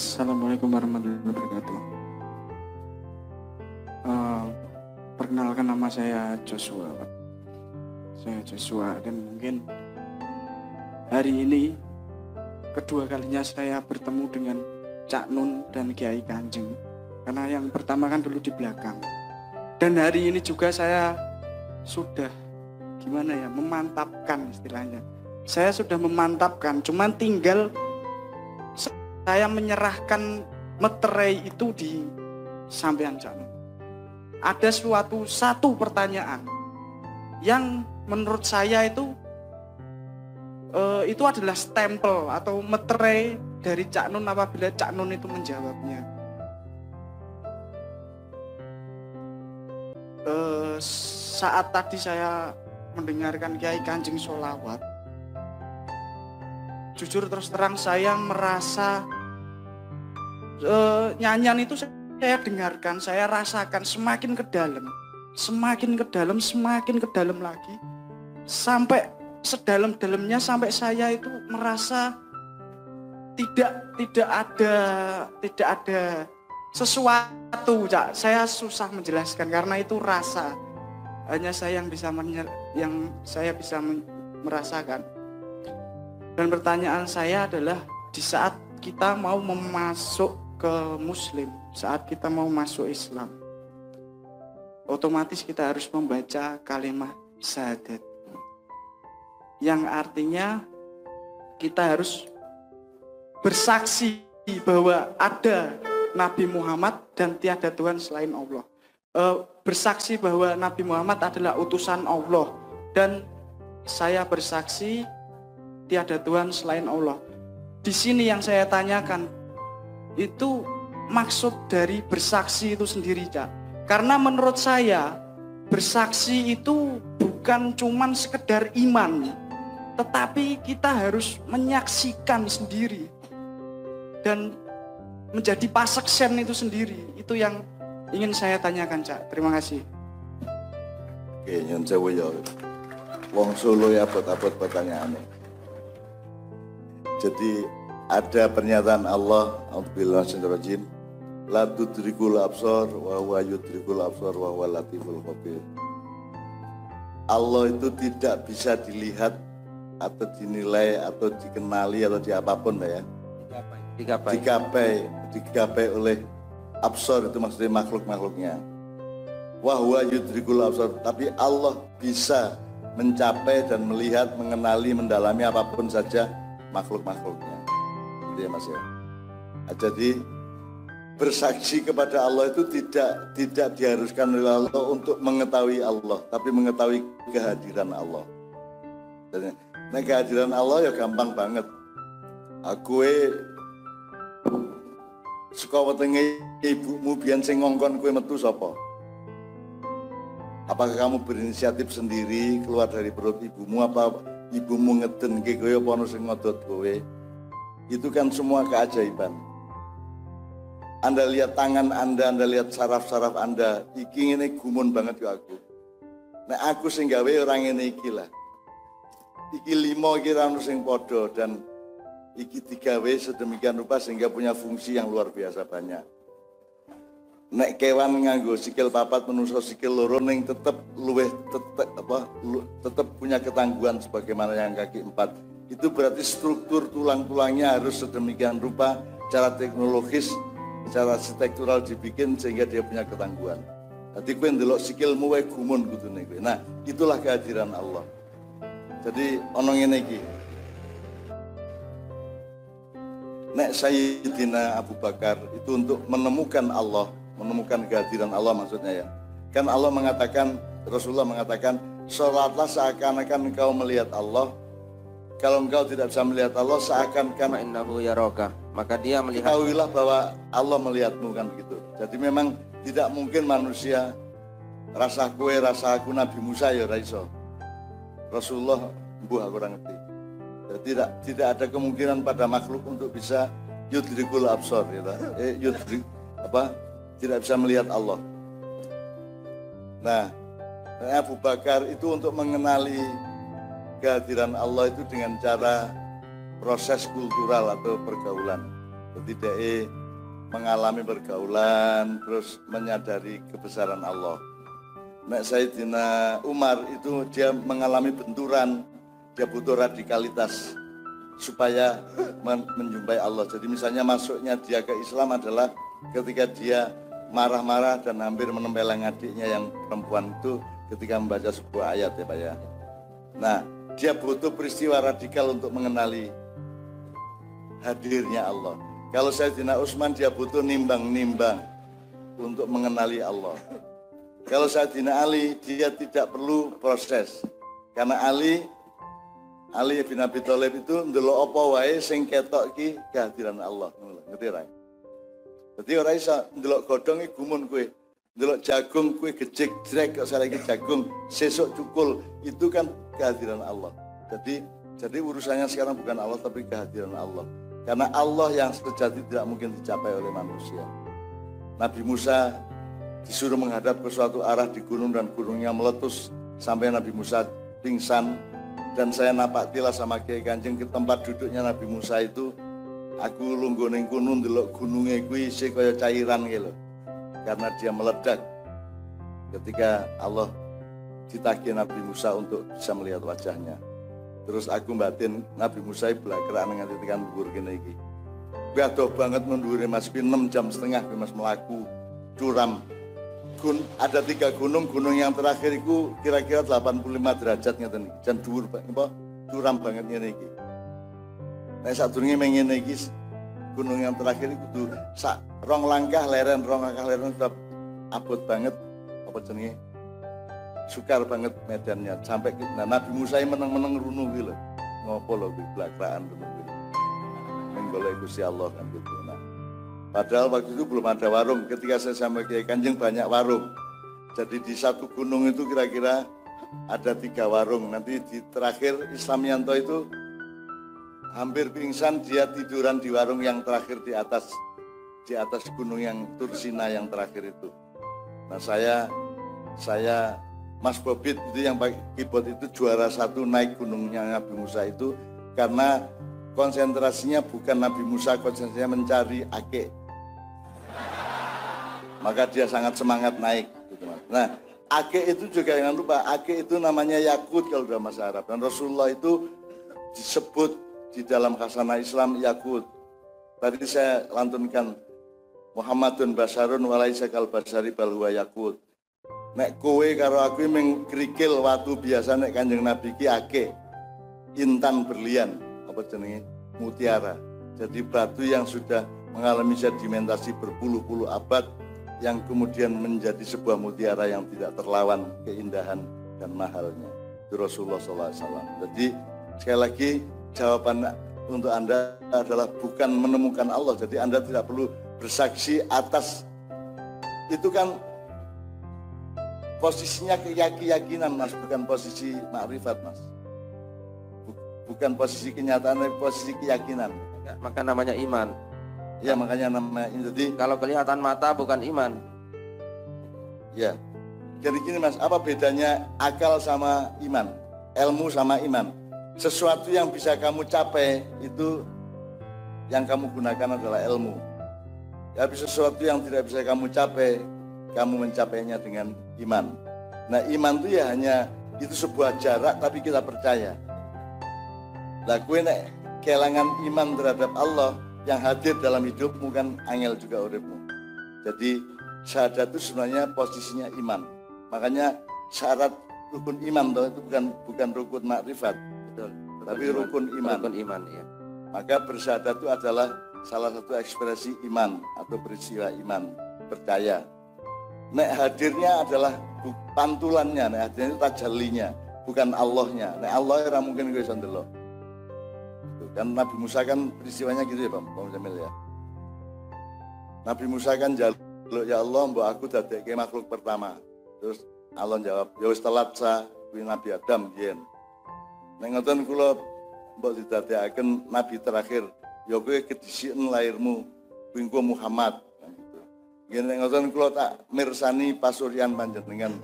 Assalamualaikum warahmatullahi wabarakatuh. Eh, Perkenalkan, nama saya Joshua, Pak. Saya Joshua, dan mungkin hari ini kedua kalinya saya bertemu dengan Cak Nun dan Kiai Kanjeng. Karena yang pertama kan dulu di belakang. Dan hari ini juga saya sudah memantapkan istilahnya. Saya sudah memantapkan, cuman tinggal saya menyerahkan meterai itu di sampean Cak Nun. Ada satu pertanyaan yang menurut saya itu adalah stempel atau meterai dari Cak Nun apabila Cak Nun itu menjawabnya. Saat tadi saya mendengarkan Kiai Kanjeng sholawat, jujur terus terang saya merasa nyanyian itu saya dengarkan, saya rasakan semakin ke dalam lagi, sampai sedalam-dalamnya, sampai saya itu merasa tidak ada sesuatu, Cak. Saya susah menjelaskan karena itu rasa. Hanya saya yang bisa merasakan. Dan pertanyaan saya adalah, di saat kita mau masuk ke Muslim, saat kita mau masuk Islam, otomatis kita harus membaca kalimat syahadat, yang artinya kita harus bersaksi bahwa ada Nabi Muhammad dan tiada Tuhan selain Allah. Bersaksi bahwa Nabi Muhammad adalah utusan Allah, dan saya bersaksi tiada Tuhan selain Allah. Di sini yang saya tanyakan, itu maksud dari bersaksi itu sendiri, Cak. Karena menurut saya bersaksi itu bukan cuman sekedar iman, tetapi kita harus menyaksikan sendiri dan menjadi paseksen itu sendiri. Itu yang ingin saya tanyakan, Cak. Terima kasih. Oke, nyun sewu ya. Wong Solo ya abot-abot pertanyaannya. Jadi ada pernyataan Allah, a'udzubillahi minasyaitonir rajim, la tudrikul absar wa huwa yudrikul absar wa huwa latiful khabir. Allah itu tidak bisa dilihat atau dinilai atau dikenali atau diapapun ya. Digapai oleh absar, itu maksudnya makhluk-makhluknya. Wa huwa yudrikul absar, tapi Allah bisa mencapai dan melihat, mengenali, mendalami apapun saja makhluk-makhluknya. Gitu ya Mas ya. Jadi bersaksi kepada Allah itu tidak diharuskan oleh Allah untuk mengetahui Allah, tapi mengetahui kehadiran Allah. Dan kehadiran Allah ya gampang banget. Aku suka wetenge ibumu biyen sing ngongkon kowe metu sapa? Apakah kamu berinisiatif sendiri keluar dari perut ibumu, apa ibumu ngedenke kowe apa ono sing ngodot kowe? Itu kan semua keajaiban. Anda lihat tangan Anda lihat saraf-saraf Anda, iki ngene gumun banget yo aku. Nek aku sing gawe orang ngene iki lah. Iki limo iki ra ono sing padha, dan iki digawe sedemikian rupa sehingga punya fungsi yang luar biasa banyak. Nek kewan nganggo sikil papat, menungso sikil loro, ning tetep punya ketangguhan sebagaimana yang kaki empat. Itu berarti struktur tulang-tulangnya harus sedemikian rupa, secara teknologis, secara struktural dibikin sehingga dia punya ketangguhan. Nanti kowe ndelok sikilmu wae gumun kudune kowe. Nah, itulah kehadiran Allah. Jadi ono ngene iki. Nek Sayyidina Abu Bakar itu untuk menemukan Allah, menemukan kehadiran Allah maksudnya ya. Kan Allah mengatakan, Rasulullah mengatakan, sholatlah seakan-akan engkau melihat Allah. Kalau engkau tidak bisa melihat Allah, seakan-akan innahu yaraka, maka dia melihat. Ketahuilah bahwa Allah melihatmu, kan begitu. Jadi memang tidak mungkin manusia rasa kue, rasa aku Nabi Musa ya raiso. Rasulullah mbuh aku ora ngerti. Tidak ada kemungkinan pada makhluk untuk bisa yudrikul absar gitu. Tidak bisa melihat Allah. Nah, Abu Bakar itu untuk mengenali kehadiran Allah itu dengan cara proses kultural atau pergaulan. Jadi dia mengalami pergaulan, terus menyadari kebesaran Allah. Nek Sayyidina Umar itu dia mengalami benturan, dia butuh radikalitas supaya menjumpai Allah. Jadi misalnya masuknya dia ke Islam adalah ketika dia marah-marah dan hampir menempeleng adiknya yang perempuan itu ketika membaca sebuah ayat ya Pak ya. Nah, dia butuh peristiwa radikal untuk mengenali hadirnya Allah. Kalau Sayyidina Utsman dia butuh nimbang-nimbang untuk mengenali Allah. Kalau Sayyidina Ali dia tidak perlu proses. Karena Ali bin Abi Thalib itu ndelok apa wae sing ketok ki kehadiran Allah. Ngerti ra? Jadi ora iso ndelok godhong iki gumun kowe. Ndelok jagung kowe gejek jrek kok saiki jagung, sesuk cukul, itu kan kehadiran Allah. Jadi urusannya sekarang bukan Allah tapi kehadiran Allah. Karena Allah yang sejati tidak mungkin dicapai oleh manusia. Nabi Musa disuruh menghadap ke suatu arah di gunung dan gunungnya meletus sampai Nabi Musa pingsan. Dan saya napaktilah sama Kiai Kanjeng ke tempat duduknya Nabi Musa itu. Aku lungguh ning gunung ndelok gununge kuwi isih kaya cairan iki lho. Karena dia meledak ketika Allah ditagih Nabi Musa untuk bisa melihat wajahnya. Terus aku batin Nabi Musa blakrak nganti tekan dhuwur kene iki. Kuwi adoh banget mendhuwure Mas kuwi 6,5 jam kuwi Mas mlaku curam. Ada 3 gunung yang terakhir itu kira-kira 85 derajat ngeten iki. Jan dhuwur apa curam banget ngene iki. Nek sadurunge mengene iki gunung yang terakhir itu kudu sak rong langkah leren sudah abot banget apa jenenge? Sukar banget medannya sampai Nabi Musa meneng-meneng runu kuwi lho. Ngopo lho kuwi blakraan ngono kuwi. Menggolek Gusti Allah kan gitu. Nah, padahal waktu itu belum ada warung. Ketika saya sampai Kiai Kanjeng banyak warung. Jadi di satu gunung itu kira-kira ada 3 warung. Nanti di terakhir Islamianto itu hampir pingsan, dia tiduran di warung yang terakhir di atas gunung yang Tursina yang terakhir itu. Nah saya Mas Bobit itu yang pakai keyboard itu juara 1 naik gunungnya Nabi Musa itu karena konsentrasinya bukan Nabi Musa, konsentrasinya mencari Ake. Maka dia sangat semangat naik. Gitu. Nah Ake itu juga jangan lupa, Ake itu namanya yakut kalau dalam bahasa Arab. Dan Rasulullah itu disebut di dalam khasanah Islam yakut. Tadi saya lantunkan Muhammadun basarun walaisa kal basari bal huwa yakut. Nek kowe karo aku mengkrikil watu biasa, nek Kanjeng Nabi ki ake intan berlian apa jenenge mutiara. Jadi batu yang sudah mengalami sedimentasi berpuluh-puluh abad yang kemudian menjadi sebuah mutiara yang tidak terlawan keindahan dan mahalnya. Itu Rasulullah SAW. Jadi sekali lagi jawaban untuk Anda adalah bukan menemukan Allah. Jadi Anda tidak perlu bersaksi atas itu kan posisinya keyakinan Mas, bukan posisi makrifat Mas. Bukan posisi kenyataan, tapi posisi keyakinan. Maka namanya iman. Ya makanya namanya. Jadi kalau kelihatan mata bukan iman. Ya. Jadi gini Mas, apa bedanya akal sama iman? Ilmu sama iman? Sesuatu yang bisa kamu capai itu yang kamu gunakan adalah ilmu. Tapi sesuatu yang tidak bisa kamu capai, kamu mencapainya dengan iman. Nah iman itu ya hanya itu sebuah jarak tapi kita percaya. Lah kowe nek kelangan iman terhadap Allah yang hadir dalam hidupmu kan angel juga uripmu. Jadi syahadat itu sebenarnya posisinya iman. Makanya syarat rukun iman itu bukan rukun makrifat. Betul. Tapi rukun iman. Rukun iman, ya. Maka bersyahadat itu adalah salah satu ekspresi iman atau peristiwa iman, percaya. Nek hadirnya adalah pantulannya, nek hadirnya itu tajallinya, bukan Allahnya. Nek Allah ya mungkin gue sandelok. Kan Nabi Musa kan peristiwanya gitu ya Pak Jamil ya. Nabi Musa kan jaluk ya Allah mbok aku dadekke makhluk pertama. Terus Allah jawab, ya wis telat sa kuwi Nabi Adam yen. Nek ngoten kula mbok didadekaken nabi terakhir, ya kowe kedisiken lairmu kuwi Muhammad. Yen nek ngoten kula tak mirsani pasuryan panjenengan.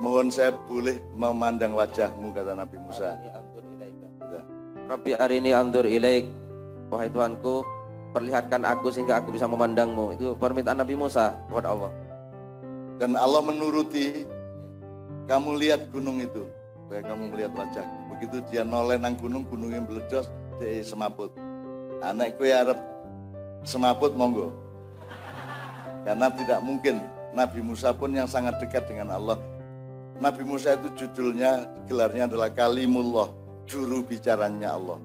Mohon saya boleh memandang wajahmu kata Nabi Musa. Rabbi arini andur ilaik. Wahai Tuhanku, perlihatkan aku sehingga aku bisa memandangmu. Itu permintaan Nabi Musa kepada Allah. Dan Allah menuruti, kamu lihat gunung itu, supaya kamu melihat wajah. Begitu dia noleh nang gunung, gunungnya meledos, dia semaput. Anak kue arep semaput monggo. Karena tidak mungkin. Nabi Musa pun yang sangat dekat dengan Allah. Nabi Musa itu judulnya, gelarnya adalah Kalimullah, juru bicaranya Allah.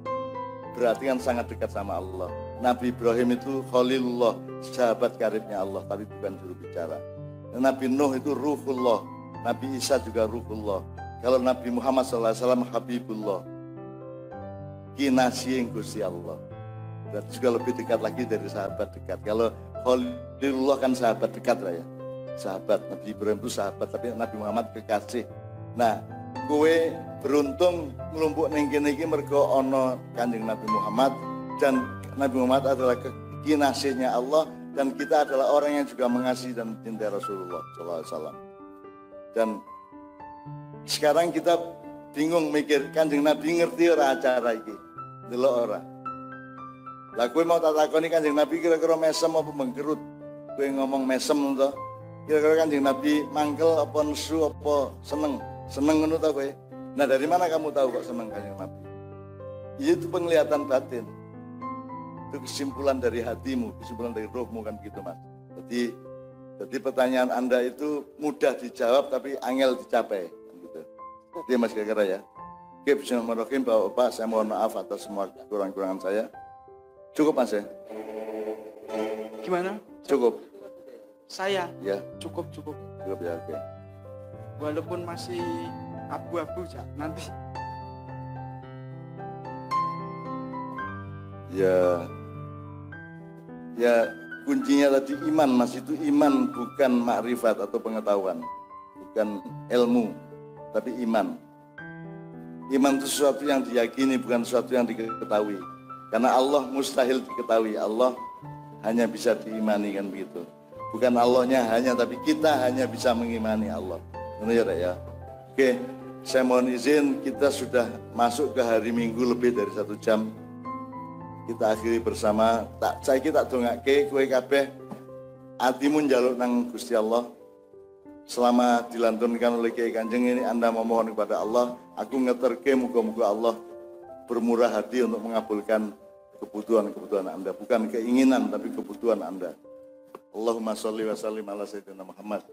Berarti kan sangat dekat sama Allah. Nabi Ibrahim itu Khalilullah, sahabat karibnya Allah, tapi bukan juru bicara. Nabi Nuh itu Ruhullah, Nabi Isa juga Ruhullah. Kalau Nabi Muhammad SAW Habibullah, kinasih Gusti Allah. Dan juga lebih dekat lagi dari sahabat dekat. Kalau Khalilullah kan sahabat dekat lah ya. Sahabat, Nabi Ibrahim itu sahabat, tapi Nabi Muhammad kekasih. Nah, gue beruntung ngelumpuk ning kene iki mergo ana Kanjeng Nabi Muhammad, dan Nabi Muhammad adalah kinasihnya Allah, dan kita adalah orang yang juga mengasihi dan mencintai Rasulullah SAW. Dan sekarang kita bingung mikir, Kanjeng Nabi ngerti ora acara iki? Delok ora? Lah kowe mau tak takoni Kanjeng Nabi kira-kira mesem apa mengkerut? Kowe ngomong mesem to. Kira-kira Kanjeng Nabi mangkel apa nesu apa seneng? Seneng ngono ta kowe? Nah, dari mana kamu tahu kok seneng Kanjeng Nabi? Itu penglihatan batin. Itu kesimpulan dari hatimu, kesimpulan dari rohmu kan gitu Mas. Jadi pertanyaan Anda itu mudah dijawab tapi angel dicapai gitu. Jadi Mas kira-kira ya. Oke, bismillahirrahmanirrahim Bapak-bapak, saya mohon maaf atas semua kekurangan saya. Cukup Mas ya? Gimana? Cukup. Saya? Ya. Cukup. Cukup ya, oke. Walaupun masih abu-abu nanti. Ya kuncinya tadi iman Mas, itu iman bukan makrifat atau pengetahuan, bukan ilmu, tapi iman. Iman itu sesuatu yang diyakini, bukan sesuatu yang diketahui. Karena Allah mustahil diketahui, Allah hanya bisa diimani kan begitu. Bukan Allahnya hanya, tapi kita hanya bisa mengimani Allah. Benar ya? Oke, saya mohon izin, kita sudah masuk ke hari Minggu lebih dari 1 jam. Kita akhiri bersama. Saya tak dongake kowe kabeh atimu njaluk nang Gusti Allah. Selama dilantunkan oleh Kiai Kanjeng ini Anda memohon kepada Allah, aku ngeterke muga-muga Allah bermurah hati untuk mengabulkan kebutuhan-kebutuhan Anda, bukan keinginan tapi kebutuhan Anda. Allahumma sholli wa sallim ala sayyidina Muhammad.